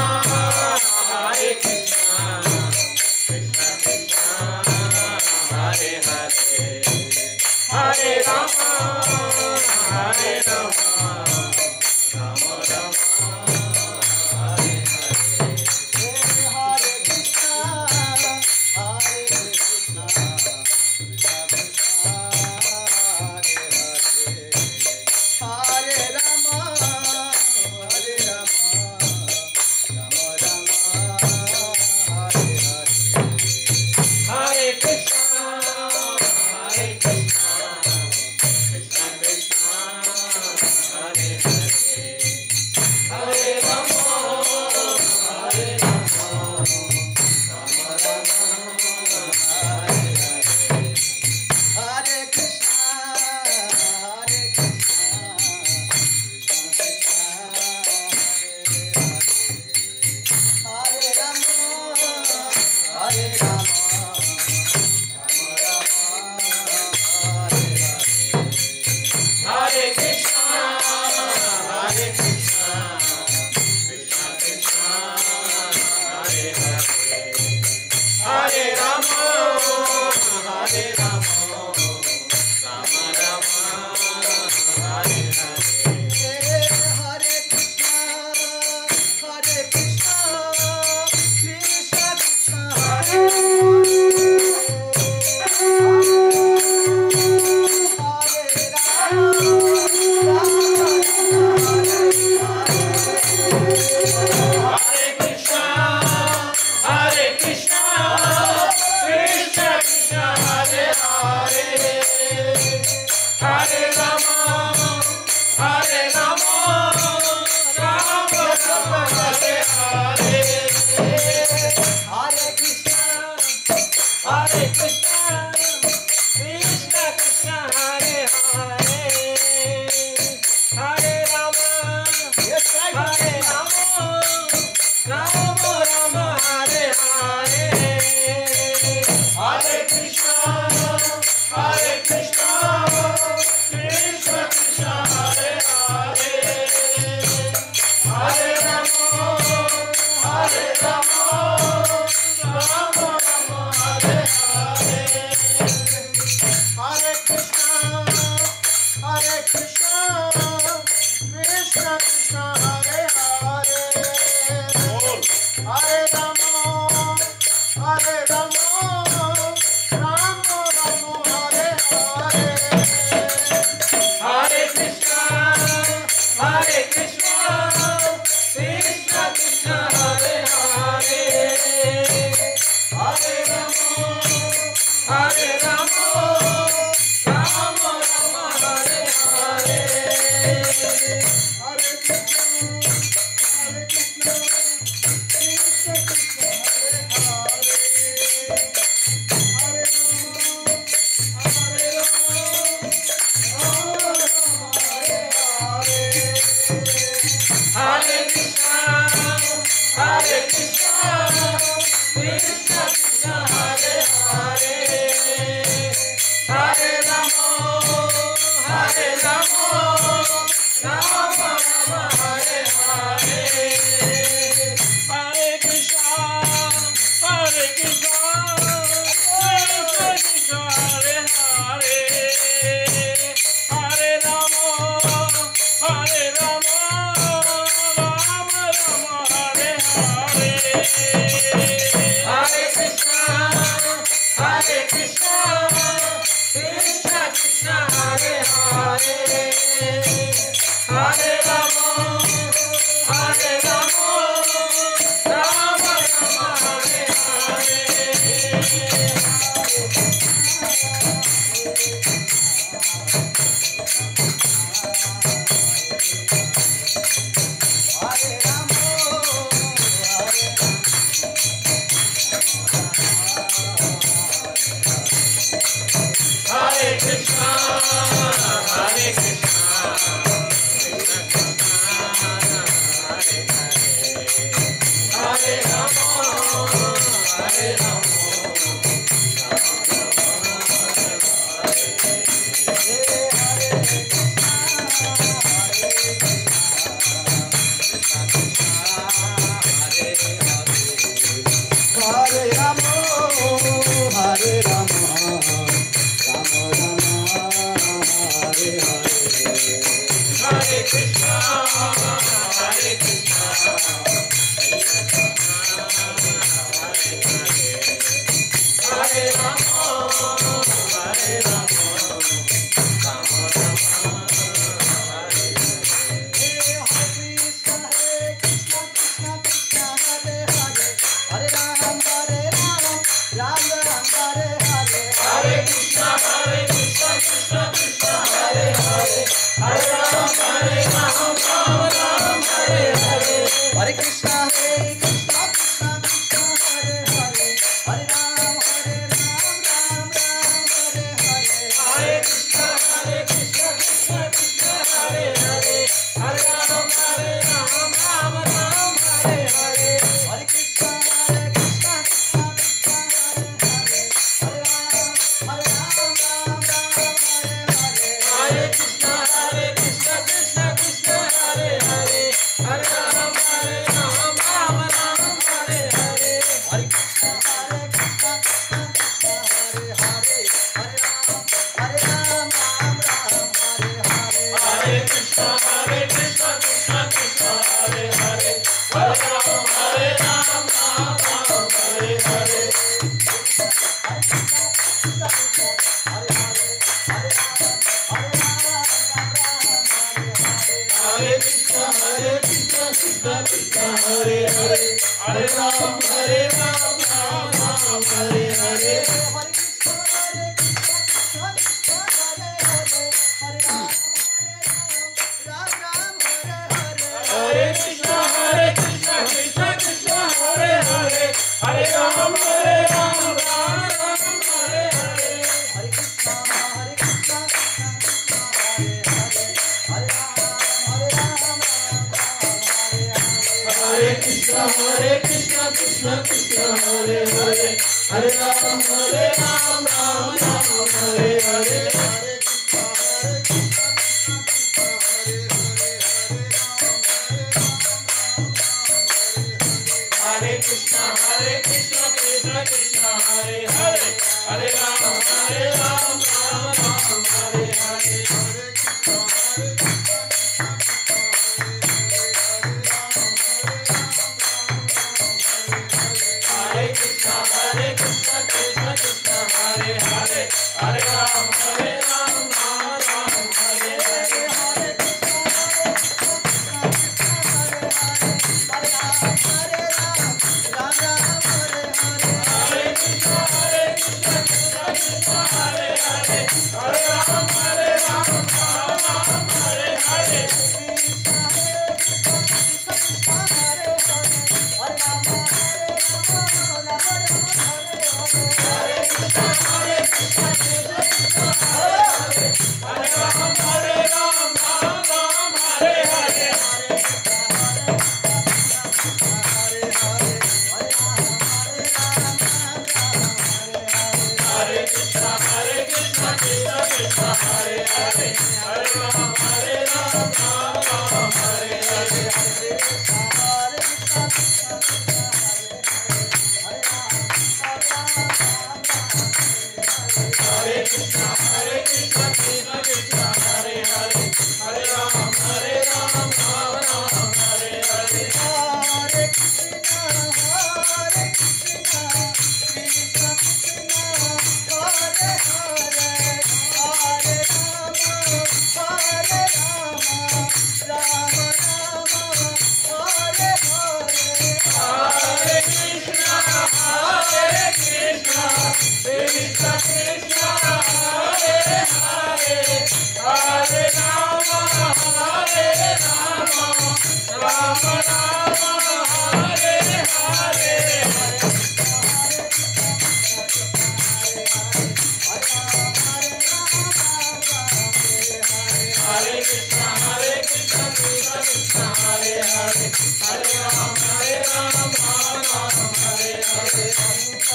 Hare Krishna, Krishna Krishna, Hare Hare, Hare Rama, Hare Rama, Rama Rama, Hare Hare. Hare Krishna, Hare Krishna, Krishna Krishna, Hare Hare, Hare Rama, Hare Rama, Rama Rama, Hare Hare. Hare Krishna, Hare Krishna, Krishna Krishna, Hare Hare, Hare Rama, Hare Rama, Rama Rama, Hare Hare. Hare Krishna, Hare Krishna, Krishna Krishna, Hare Hare, Hare Rama, Hare Rama, Hare Krishna, Hare Krishna, Krishna Krishna, Hare Hare, Hare Rama, Hare Rama, Rama Rama, Hare Hare. Hare Krishna, Hare Krishna, Krishna Krishna, Hare Hare Krishna, Hare Krishna, Krishna Krishna, Hare Hare, Hare Rama, Hare Rama, Rama Rama, Hare Hare. Hare Krishna, Hare Krishna, Krishna Krishna, Hare Hare, Hare Rama, yes, right. Hare Rama, Rama Rama, Hare Hare. Hare Krishna, Hare Krishna, Krishna Krishna, Hare Hare, Hare Rama, Hare Rama, Rama Rama, Hare Hare. Hare Krishna, Hare Krishna, Krishna Krishna, Hare Hare, Hare Rama, Hare Rama, Rama Rama, Hare Hare. Hare Krishna, Hare Krishna, Krishna Krishna, Hare Hare, Hare Rama, Hare Rama, Rama Rama, Hare Hare. Hare Krishna, Hare Krishna, Krishna Krishna, Hare Hare, Hare Hare Krishna, Hare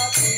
Hare